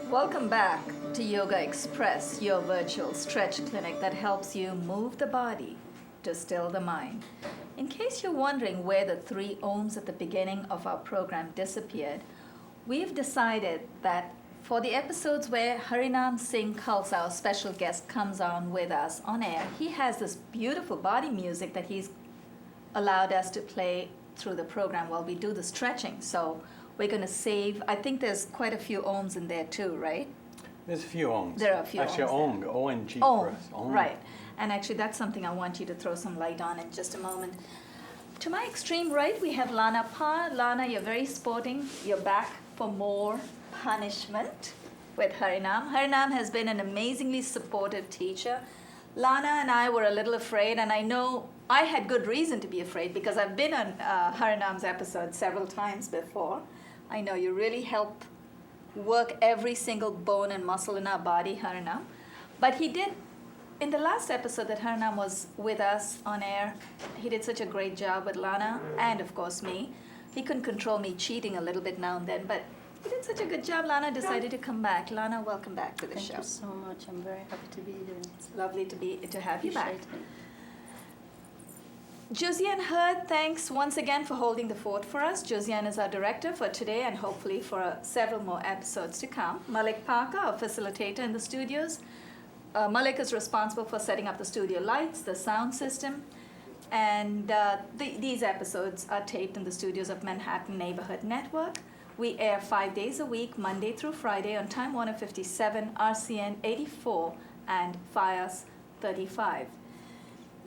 Welcome back to Yoga Express, your virtual stretch clinic that helps you move the body to still the mind. In case you're wondering where the 3 ohms at the beginning of our program disappeared, we've decided that for the episodes where Harinam Singh Khalsa, our special guest, comes on with us on air, he has this beautiful body music that he's allowed us to play through the program while we do the stretching. So we're going to save, I think there's quite a few ohms in there too, right? There's a few ohms. There are a few Actually, ohms. Actually, O-N-G Om, for us. Om. right. And actually that's something I want you to throw some light on in just a moment. To my extreme right, we have Lana Parr. Lana, you're very sporting. You're back for more punishment with Harinam. Harinam has been an amazingly supportive teacher. Lana and I were a little afraid, and I know I had good reason to be afraid because I've been on Harinam's episode several times before. I know you really help work every single bone and muscle in our body, Harinam. But he did, in the last episode that Harinam was with us on air, he did such a great job with Lana and, of course, me. He couldn't control me cheating a little bit now and then, but he did such a good job. Lana decided to come back. Lana, welcome back to the show. Thank you so much. I'm very happy to be here. It's lovely to have you back. Appreciate it. Josiane Hurd, thanks once again for holding the fort for us. Josiane is our director for today and hopefully for several more episodes to come. Malik Parker, our facilitator in the studios. Malik is responsible for setting up the studio lights, the sound system, and these episodes are taped in the studios of Manhattan Neighborhood Network. We air 5 days a week, Monday through Friday on Time Warner 57, RCN 84, and FIOS 35.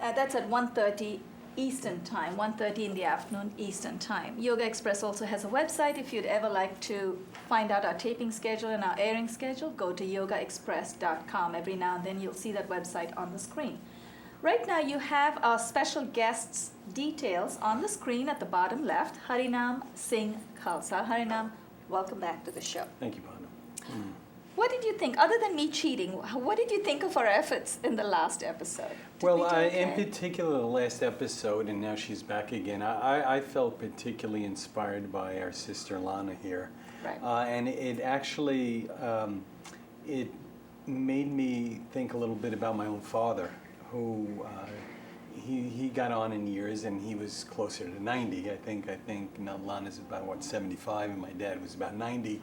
That's at 1:30 Eastern Time, 1:30 in the afternoon Eastern Time. Yoga Express also has a website. If you'd ever like to find out our taping schedule and our airing schedule, go to yogaexpress.com. Every now and then you'll see that website on the screen. Right now you have our special guests' details on the screen at the bottom left. Harinam Singh Khalsa. Harinam, welcome back to the show. Thank you, Pano. What did you think, other than me cheating, what did you think of our efforts in the last episode? Well, in particular, the last episode, and now she's back again, I felt particularly inspired by our sister Lana here. Right. And it actually, it made me think a little bit about my own father, who he got on in years and he was closer to 90. I think now Lana's about, 75, and my dad was about 90.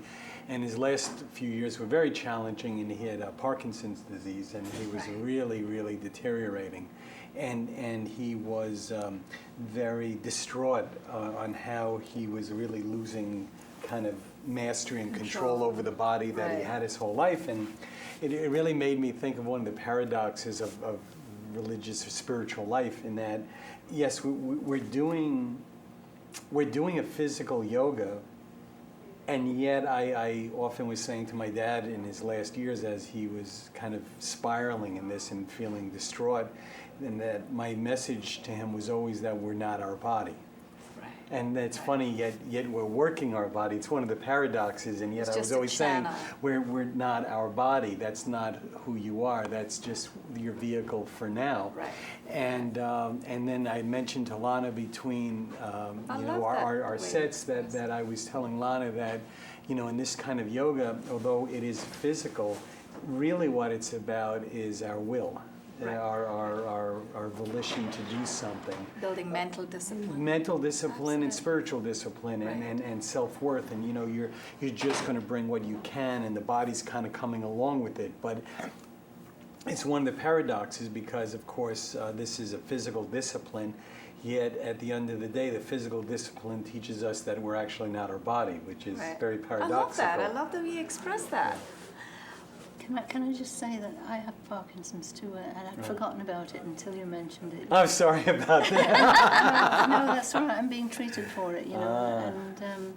And his last few years were very challenging, and he had Parkinson's disease, and he was really, really deteriorating. And he was very distraught on how he was really losing kind of mastery and control over the body that he had his whole life. And it really made me think of one of the paradoxes of religious or spiritual life, in that, yes, we're doing a physical yoga, and yet I often was saying to my dad in his last years, as he was kind of spiraling in this and feeling distraught, and that my message to him was always that we're not our body. And it's funny, yet we're working our body. It's one of the paradoxes, and yet I was always saying, we're not our body. That's not who you are. That's just your vehicle for now. Right. And then I mentioned to Lana between our sets that I was telling Lana that, in this kind of yoga, although it is physical, really what it's about is our will. Right. Our volition to do something. Building mental discipline. Mental discipline and spiritual discipline, Right. and self-worth. And you're just going to bring what you can, and the body's kind of coming along with it. But it's one of the paradoxes, because of course this is a physical discipline, yet at the end of the day the physical discipline teaches us that we're actually not our body, which is very paradoxical. I love that we express that. Can I just say that I have Parkinson's too, and I'd forgotten about it until you mentioned it. I'm sorry about that. No, that's all right. I'm being treated for it, and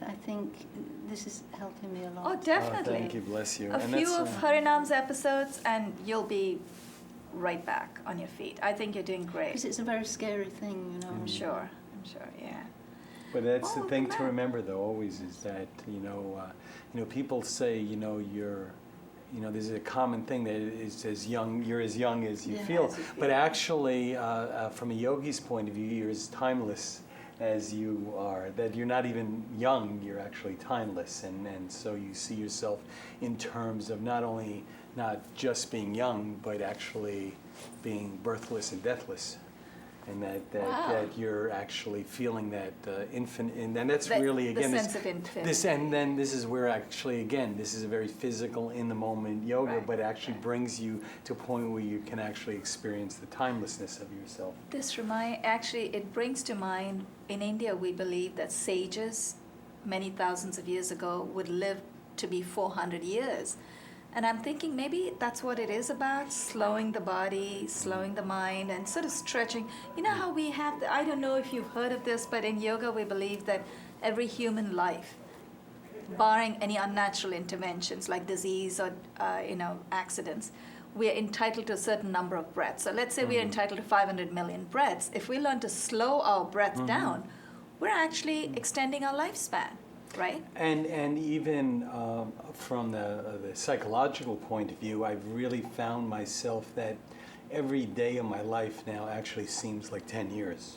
I think this is helping me a lot. Oh, definitely. Oh, thank you, bless you. A few of Harinam's episodes, and you'll be right back on your feet. I think you're doing great. Because it's a very scary thing, I'm sure, yeah. But that's the thing to remember, though, always, is that, people say, there's a common thing that is you're as young as you feel. But actually, from a yogi's point of view, you're as timeless as you are, that you're not even young, you're actually timeless. And so you see yourself in terms of not just being young, but actually being birthless and deathless. And that you're actually feeling that infinite, and then that's really, again, the sense of infinity. and then this is where actually, again, this is a very physical, in the moment yoga, Right, but it actually brings you to a point where you can actually experience the timelessness of yourself. It brings to mind, in India we believe that sages many thousands of years ago would live to be 400 years. And I'm thinking maybe that's what it is about, slowing the body, slowing the mind, and sort of stretching. You know how we have, I don't know if you've heard of this, but in yoga we believe that every human life, barring any unnatural interventions like disease or accidents, we are entitled to a certain number of breaths. So let's say we are entitled to 500 million breaths. If we learn to slow our breath down, we're actually extending our lifespan. Right. And even from the psychological point of view, I've really found myself that every day of my life now actually seems like 10 years.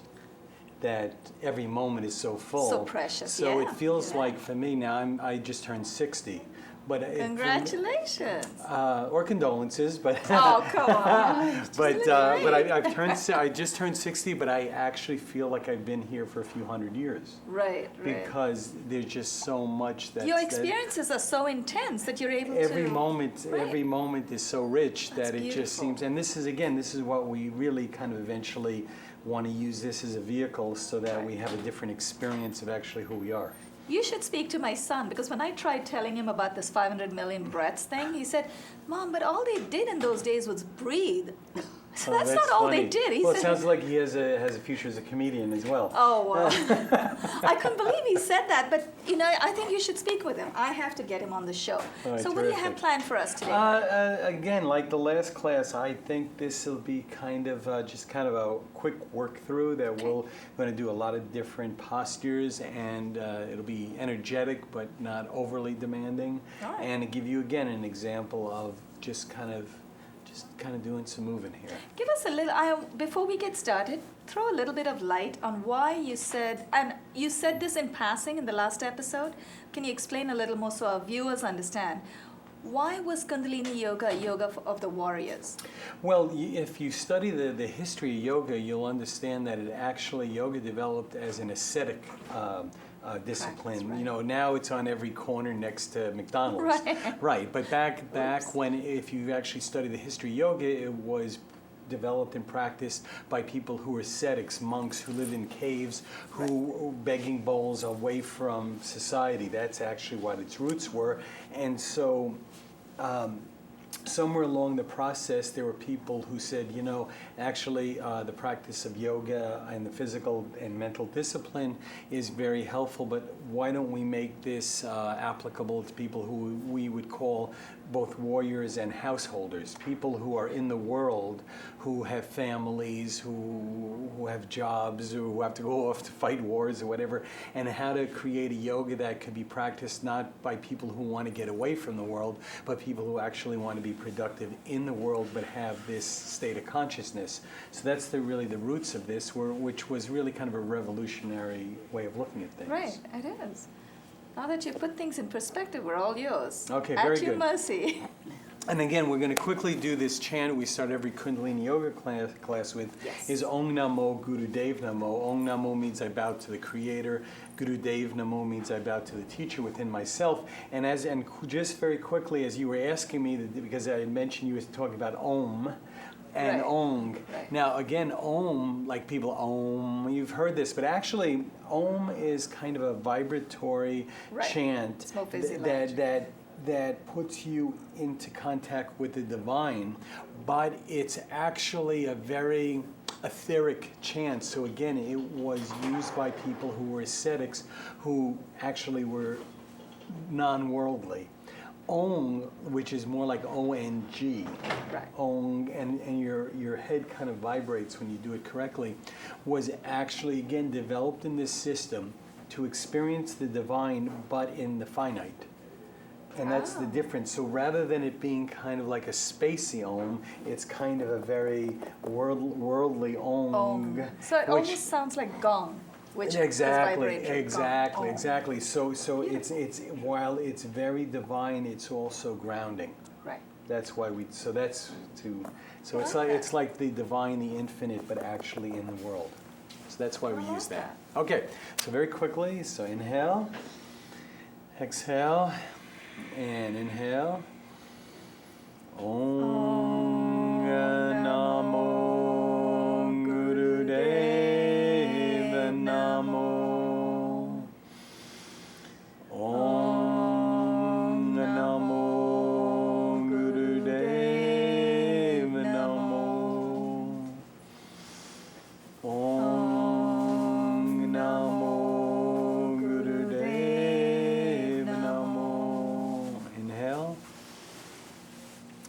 That every moment is so full. So precious. So it feels like, for me now, I just turned 60. But congratulations. Or condolences, but oh, come on. but I just turned 60, but I actually feel like I've been here for a few hundred years. Right. Because there's just so much that your experiences are so intense that you're able every to. Every moment is so rich That's that it beautiful. just seems. And this is what we really kind of eventually want to use this as a vehicle, so that we have a different experience of actually who we are. You should speak to my son, because when I tried telling him about this 500 million breaths thing, he said, Mom, but all they did in those days was breathe. So that's not all funny. they did. He It said, sounds like he has a future as a comedian as well. oh, well. I couldn't believe he said that, but, I think you should speak with him. I have to get him on the show. All right, so what do you have terrific. planned for us today? Again, like the last class, I think this will be kind of just kind of a quick work through that we're going to do a lot of different postures, and it'll be energetic but not overly demanding. All right. And to give you again an example of just kind of doing some movement here. Give us a little, before we get started, throw a little bit of light on why you said, and you said this in passing in the last episode. Can you explain a little more so our viewers understand? Why was Kundalini yoga a yoga of the warriors? Well, if you study the history of yoga, you'll understand that yoga developed as an ascetic discipline. Right. Now it's on every corner next to McDonald's. Right. Right. But back when, if you actually study the history of yoga, it was developed and practiced by people who were ascetics, monks who lived in caves, who were begging bowls away from society. That's actually what its roots were. And so somewhere along the process, there were people who said, actually the practice of yoga and the physical and mental discipline is very helpful, but why don't we make this applicable to people who we would call both warriors and householders, people who are in the world, who have families, who have jobs, who have to go off to fight wars or whatever, and how to create a yoga that could be practiced not by people who want to get away from the world, but people who actually want to be productive in the world but have this state of consciousness. So that's really the roots of this, which was really kind of a revolutionary way of looking at things. Right, it is. Now that you put things in perspective, we're all yours. Okay, very good. At your good. mercy. And again, we're going to quickly do this chant we start every Kundalini Yoga class with, is Om Namo Guru Dev Namo. Om Namo means I bow to the Creator. Guru Dev Namo means I bow to the teacher within myself. And just very quickly, as you were asking me, because I had mentioned you were talking about Om, and Ong. Right. Now, again, Om, like people Om, you've heard this, but actually Om is kind of a vibratory chant It's more physiological. that puts you into contact with the divine, but it's actually a very etheric chant. So again, it was used by people who were ascetics, who actually were non-worldly. Ong, which is more like O-N-G, Ong, and your head kind of vibrates when you do it correctly, was actually, again, developed in this system to experience the divine, but in the finite. And that's the difference. So rather than it being kind of like a spacey Om, it's kind of a very worldly Ong. So it almost sounds like gong. which exactly, is vibratory. exactly, Oh. exactly. So it's while it's very divine, it's also grounding. Right. That's why we. So that's to. So I it's like like that. it's like the divine, the infinite, but actually in the world. So that's why we I use like that. Okay. So very quickly. So inhale, exhale, and inhale. Om Namo Gurudeva Namo. Om Namo Gurudeva Namo. Om Namo Gurudeva Namo. Inhale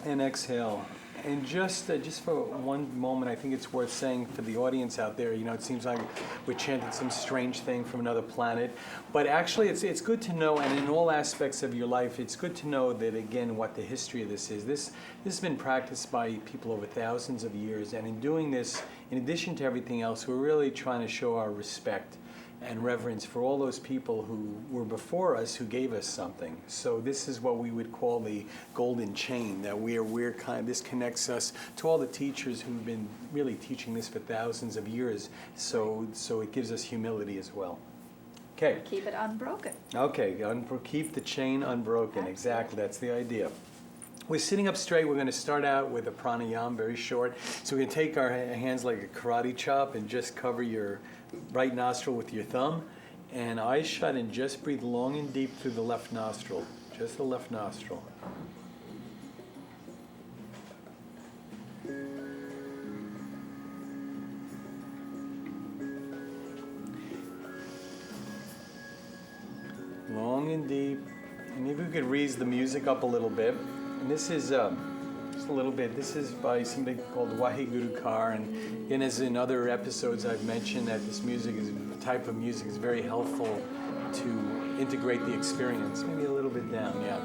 and exhale. And just for one moment, I think it's worth saying for the audience out there, it seems like we're chanting some strange thing from another planet. But actually, it's good to know, and in all aspects of your life, it's good to know that, again, what the history of this is. This has been practiced by people over thousands of years. And in doing this, in addition to everything else, we're really trying to show our respect and reverence for all those people who were before us, who gave us something. So this is what we would call the golden chain, that this connects us to all the teachers who've been really teaching this for thousands of years. So it gives us humility as well. Okay. Keep it unbroken. Okay, keep the chain unbroken. Absolutely. Exactly, that's the idea. We're sitting up straight. We're going to start out with a pranayama, very short. So we're going to take our hands like a karate chop and just cover your right nostril with your thumb. And eyes shut, and just breathe long and deep through the left nostril. Just the left nostril. Long and deep. And maybe we could raise the music up a little bit. And this is just a little bit. This is by somebody called Waheguru Carr. And again, as in other episodes, I've mentioned that this type of music is very helpful to integrate the experience. Maybe a little bit down, yeah.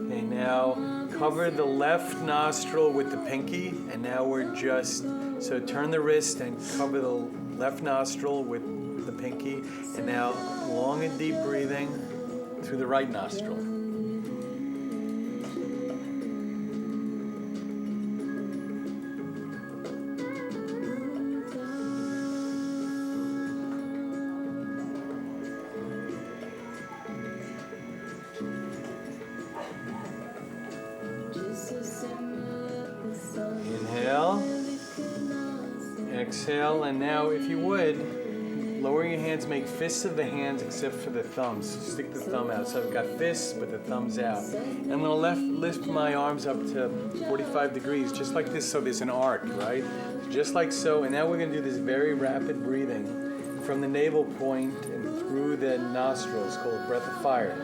Okay, now cover the left nostril with the pinky, and now we're so turn the wrist and cover the left nostril with the pinky, and now long and deep breathing through the right nostril. Inhale, exhale, and now if you would, lower your hands, make fists of the hands except for the thumbs. Stick the thumb out. So I've got fists, but the thumb's out. And I'm going to lift my arms up to 45 degrees, just like this, so there's an arc, right? Just like so. And now we're going to do this very rapid breathing from the navel point and through the nostrils, called breath of fire.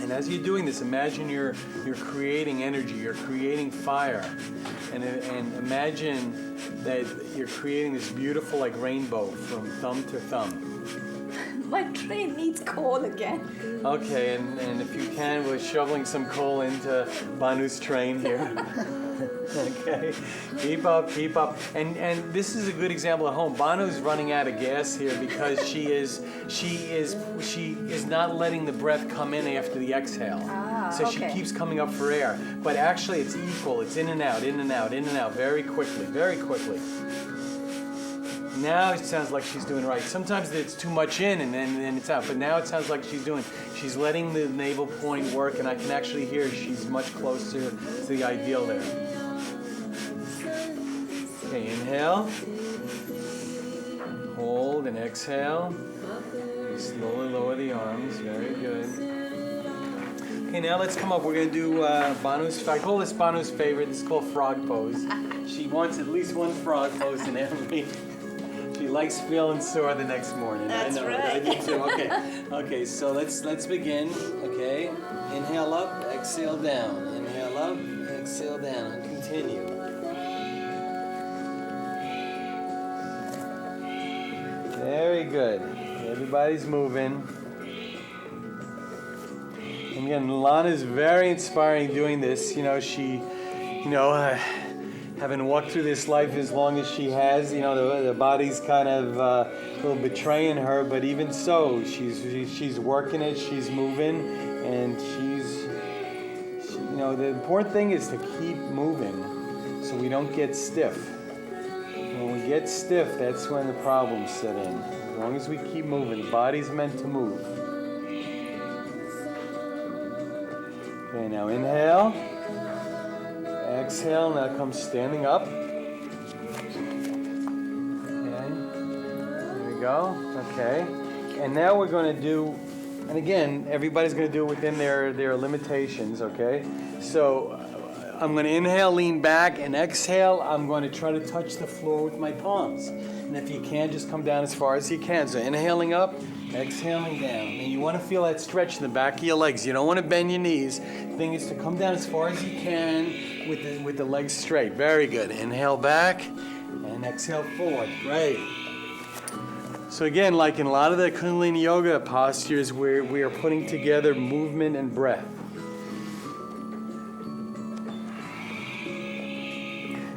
And as you're doing this, imagine you're creating energy, you're creating fire. And imagine that you're creating this beautiful rainbow from thumb to thumb. My train needs coal again. Okay, and if you can, we're shoveling some coal into Banu's train here. Okay, keep up. And this is a good example at home. Banu's running out of gas here because she is not letting the breath come in after the exhale. So okay. she keeps coming up for air. But actually it's equal. It's in and out, in and out, in and out, very quickly, very quickly. Now it sounds like she's doing right. Sometimes it's too much in and then it's out. But now it sounds like she's letting the navel point work, and I can actually hear she's much closer to the ideal there. Okay, inhale. Hold and exhale. Slowly lower the arms. Very good. Okay, now let's come up. We're going to do Banu's, I call this Banu's favorite. This is called frog pose. She wants at least one frog pose in every... She likes feeling sore the next morning. That's I know, right. I do too. Okay, so let's begin. Okay, inhale up, exhale down. Inhale up, exhale down, and continue. Very good. Everybody's moving. Again, Lana's very inspiring doing this. You know, she, having walked through this life as long as she has, the body's kind of a little betraying her, but even so, she's working it, she's moving, and the important thing is to keep moving so we don't get stiff. When we get stiff, that's when the problems set in. As long as we keep moving, the body's meant to move. Okay, now inhale. Exhale, now come standing up. Okay, there we go. Okay, and now we're going to do, and again, everybody's going to do it within their limitations, okay? So I'm going to inhale, lean back, and exhale, I'm going to try to touch the floor with my palms. And if you can, just come down as far as you can. So inhaling up, exhaling down. And you want to feel that stretch in the back of your legs. You don't want to bend your knees. The thing is to come down as far as you can with the legs straight. Very good. Inhale back and exhale forward. Great. So again, like in a lot of the Kundalini Yoga postures, we are putting together movement and breath.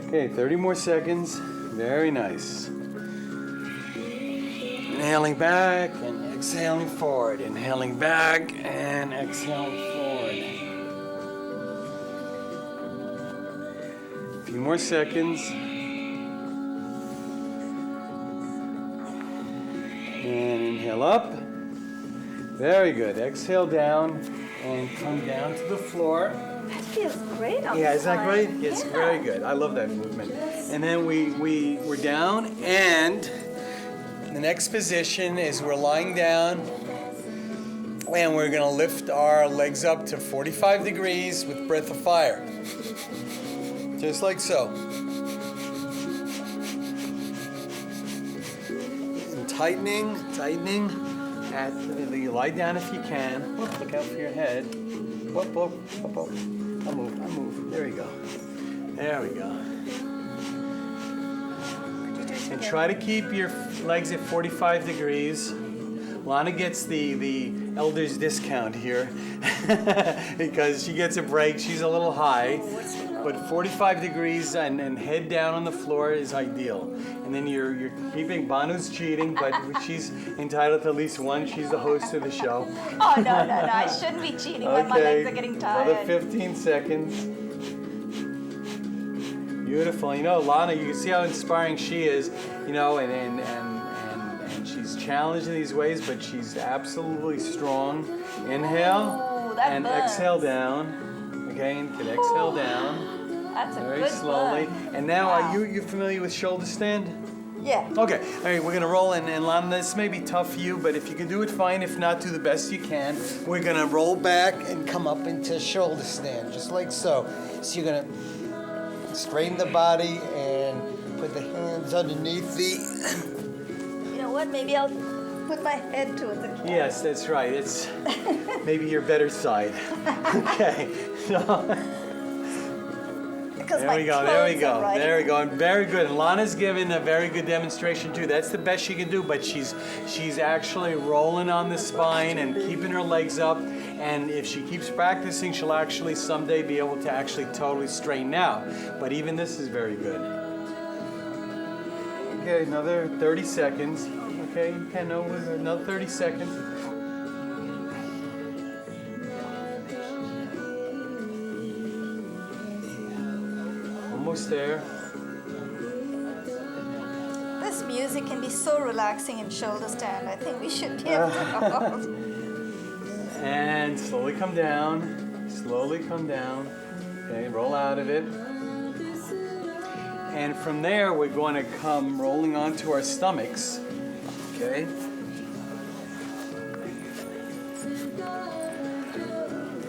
Okay, 30 more seconds. Very nice. Inhaling back and exhaling forward. Inhaling back and exhaling forward. A few more seconds. And inhale up. Very good. Exhale down and come down to the floor. That feels great on Yeah, the is that spine. great? It's very good. I love that movement. And then we're down, and the next position is we're lying down, and we're going to lift our legs up to 45 degrees with breath of fire. Just like so. And tightening. You lie down if you can. Whoop, look out for your head. Whoop. I'll move. There we go. And try to keep your legs at 45 degrees. Lana gets the elder's discount here because she gets a break. She's a little high, but 45 degrees and head down on the floor is ideal. And then you're keeping, Banu's cheating, but she's entitled to at least one. She's the host of the show. Oh, no, I shouldn't be cheating when my legs are getting tired. Another 15 seconds. Beautiful. Lana, you can see how inspiring she is, and she's challenged in these ways, but she's absolutely strong. Inhale and burns. exhale down. Okay, and can exhale down. That's a Very good slowly. burn. And now, Wow. are you familiar with shoulder stand? Yeah. Okay, all right, we're gonna roll and Lana, this may be tough for you, but if you can do it, fine. If not, do the best you can. We're gonna roll back and come up into shoulder stand, just like so. So you're gonna straighten the body and put the hands underneath the... You know what? Maybe I'll put my head towards the camera. Yes, that's right. It's maybe your better side. Okay, so... Because There we go. And very good. And Lana's given a very good demonstration too. That's the best she can do, but she's actually rolling on the spine and keeping her legs up. And if she keeps practicing, she'll actually someday be able to actually totally straighten out. But even this is very good. Okay, another 30 seconds. Okay, you can over another 30 seconds. Almost there. This music can be so relaxing in shoulder stand. I think we should be able to hold. And slowly come down. Okay, roll out of it. And from there, we're going to come rolling onto our stomachs. Okay.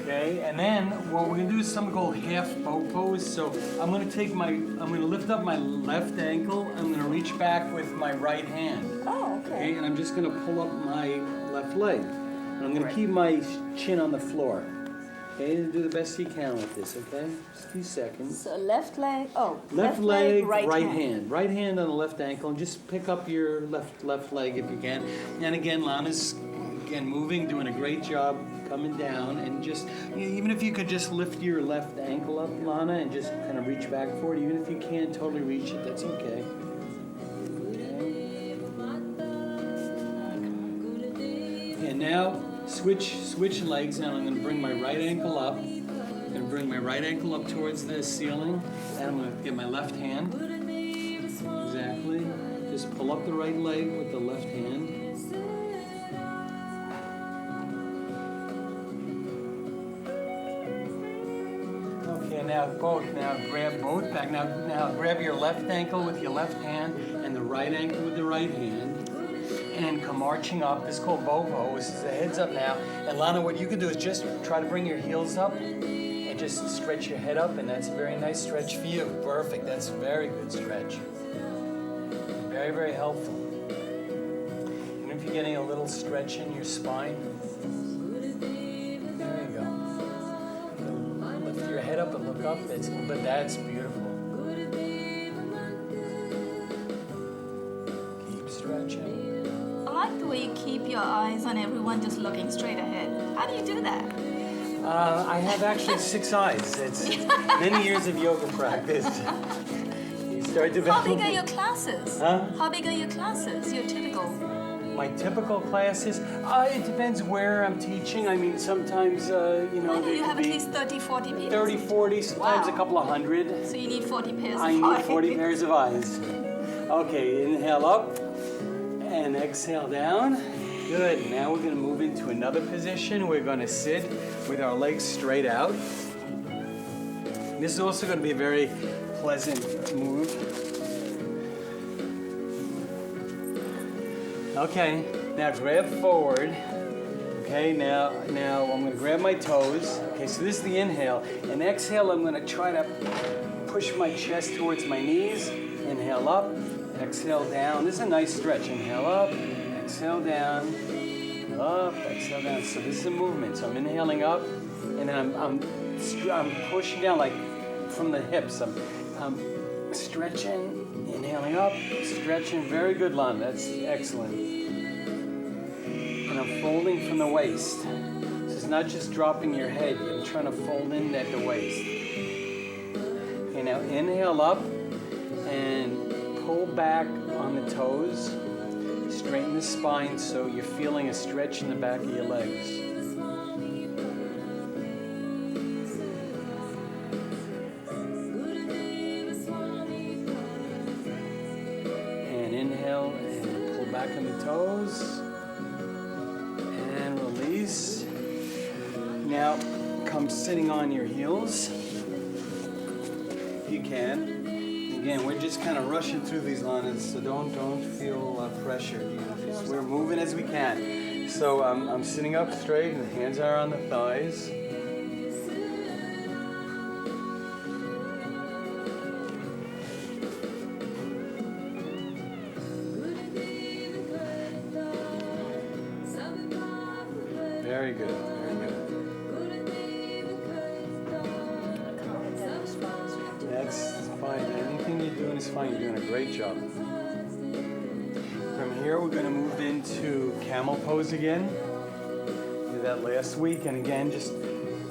Okay, and then what we're going to do is something called half boat pose. So I'm going to lift up my left ankle. I'm going to reach back with my right hand. Oh, Okay, okay. and I'm just going to pull up my left leg. And I'm going to keep my chin on the floor. Okay, and do the best you can with this, okay? Just a few seconds. So left leg, Left leg, right hand. hand. Right hand on the left ankle, and just pick up your left leg if you can. And again, Lana's Again, moving, doing a great job coming down, and just, even if you could just lift your left ankle up, Lana, and just kind of reach back for it. Even if you can't totally reach it, that's okay. And now, switch legs, and I'm going to bring my right ankle up. I'm going to bring my right ankle up towards the ceiling, and I'm going to get my left hand. Exactly. Just pull up the right leg with the left hand. Okay, now both. Now grab both back. Now grab your left ankle with your left hand and the right ankle with the right hand. And come marching up. This is called boho. This is the heads up now. And Lana, what you can do is just try to bring your heels up and just stretch your head up, and that's a very nice stretch for you. Perfect. That's a very good stretch. Very, very helpful. And if you're getting a little stretch in your spine, there you go. Lift your head up and look up. But that's beautiful. Keep stretching. I like the way you keep your eyes on everyone just looking straight ahead. How do you do that? I have actually 6 eyes. It's many years of yoga practice. You start developing. How big are your classes? Huh? How big are your classes? Your typical? My typical classes, it depends where I'm teaching. I mean, sometimes, I know they you have could at be least 30, 40 people. 30, 40, sometimes Wow. a couple of hundred. So you need 40 pairs of I need eyes. 40 pairs of eyes. Okay, inhale up and exhale down. Good. Now we're going to move into another position. We're going to sit with our legs straight out. This is also going to be a very pleasant move. Okay, now grab forward. Okay, now I'm going to grab my toes. Okay, so this is the inhale. And exhale, I'm going to try to push my chest towards my knees. Inhale up, exhale down. This is a nice stretch. Inhale up, exhale down, up, exhale down. So this is a movement. So I'm inhaling up, and then I'm pushing down like from the hips. I'm stretching. Inhaling up, stretching. Very good, Lana. That's excellent. And I'm folding from the waist. This is not just dropping your head. I'm trying to fold in at the waist. Okay, now inhale up and pull back on the toes. Straighten the spine so you're feeling a stretch in the back of your legs. Back on the toes and release. Now come sitting on your heels if you can. Again, we're just kind of rushing through these lines, so don't feel pressured. We're moving as we can. So I'm sitting up straight and the hands are on the thighs. Very good, very good. That's fine. Anything you're doing is fine. You're doing a great job. From here, we're going to move into camel pose again. Did that last week. And again, just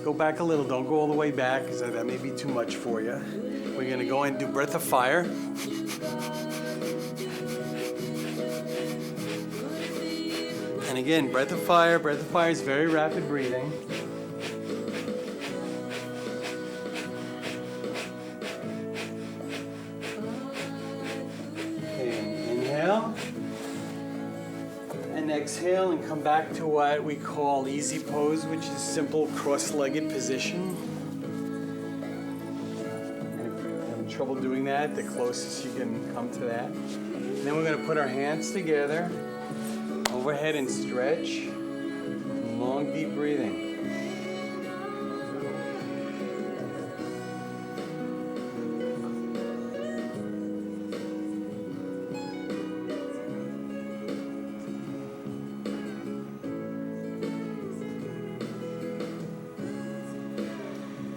go back a little. Don't go all the way back because that may be too much for you. We're going to go and do breath of fire. And again, breath of fire is very rapid breathing. Okay, inhale. And exhale and come back to what we call easy pose, which is simple cross-legged position. And if you're having trouble doing that, the closest you can come to that. And then we're going to put our hands together. Overhead and stretch. Long, deep breathing.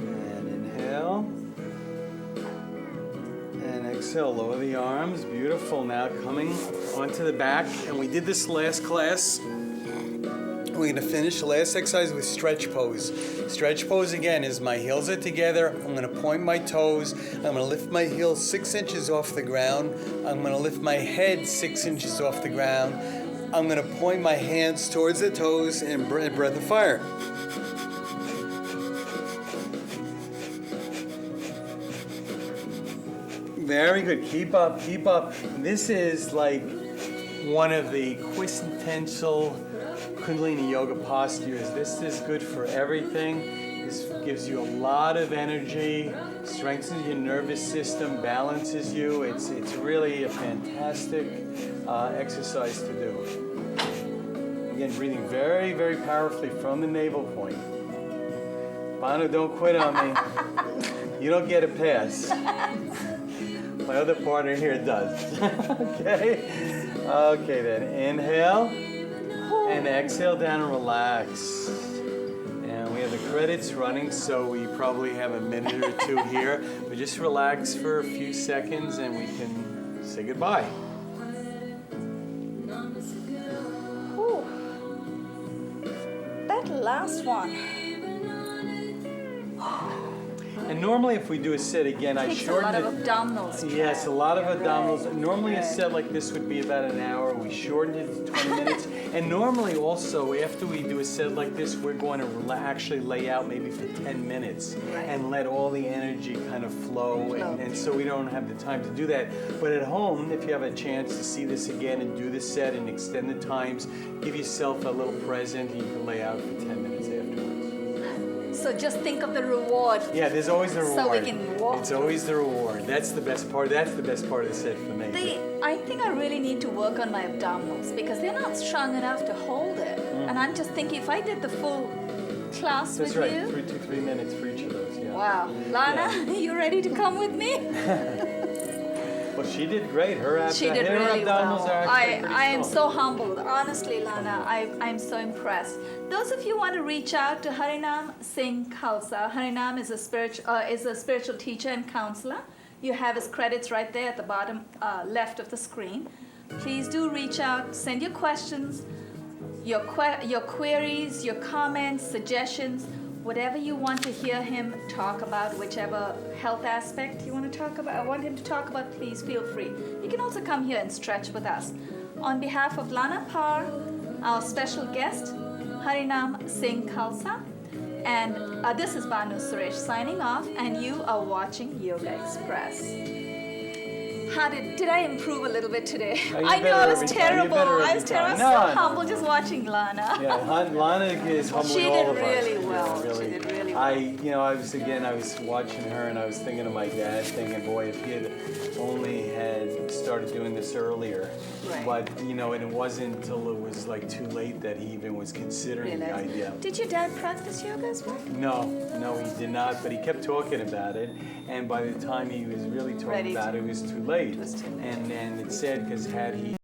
And inhale. And exhale, lower the arms. Beautiful. Now coming onto the back, and we did this last class We're going to finish the last exercise with stretch pose. Stretch pose again is my heels are together. I'm going to point my toes. I'm going to lift my heels 6 inches off the ground. I'm going to lift my head 6 inches off the ground. I'm going to point my hands towards the toes and breath of fire. Very good. Keep up, keep up. This is like one of the quintessential Kundalini yoga postures. This is good for everything. This gives you a lot of energy, strengthens your nervous system, balances you. It's really a fantastic exercise to do. Again, breathing very, very powerfully from the navel point. Banu, don't quit on me. You don't get a pass. My other partner here does. Okay? Okay then, inhale and exhale down and relax. And we have the credits running, so we probably have a minute or two here. But just relax for a few seconds and we can say goodbye. Whew. That last one. And normally if we do a set again, I Takes shorten a it. lot of abdominal stretch. Yes, a lot of abdominals. Normally a set like this would be about an hour. We shortened it to 20 minutes. And normally also, after we do a set like this, we're going to actually lay out maybe for 10 minutes and let all the energy kind of flow. And so we don't have the time to do that. But at home, if you have a chance to see this again and do the set and extend the times, give yourself a little present and you can lay out for 10 minutes afterwards. So just think of the reward. Yeah, there's always the reward. So we can walk. It's always the reward. That's the best part. That's the best part of the set for me. I think I really need to work on my abdominals because they're not strong enough to hold it. And I'm just thinking if I did the full class That's with right. you. 3 minutes for each of those. Yeah. Wow. Lana, you ready to come with me? Well, she did great. She did her really abdominals well. are actually pretty I am strong. so humbled. Honestly, Lana, I'm so impressed. Those of you who want to reach out to Harinam Singh Khalsa. Harinam is a spiritual teacher and counselor. You have his credits right there at the bottom left of the screen. Please do reach out. Send your questions, your queries, your comments, suggestions, whatever you want to hear him talk about, whichever health aspect you want to talk about, I want him to talk about, please feel free. You can also come here and stretch with us. On behalf of Lana Parr, our special guest, Harinam Singh Khalsa, and this is Banu Suresh signing off, and you are watching Yoga Express. How did I improve a little bit today? I know I was terrible. I was terrible. I was so humble just watching Lana. Yeah, Lana is humbling all of us. She did really well. Yeah, really. She did really well. I was watching her and I was thinking of my dad, thinking, boy, if he had only had started doing this earlier. Right. But, and it wasn't until it was like too late that he even was considering the idea. Did your dad practice yoga as well? No, he did not, but he kept talking about it. And by the time he was really talking about it, it was too late. It was too late. And it's sad because had he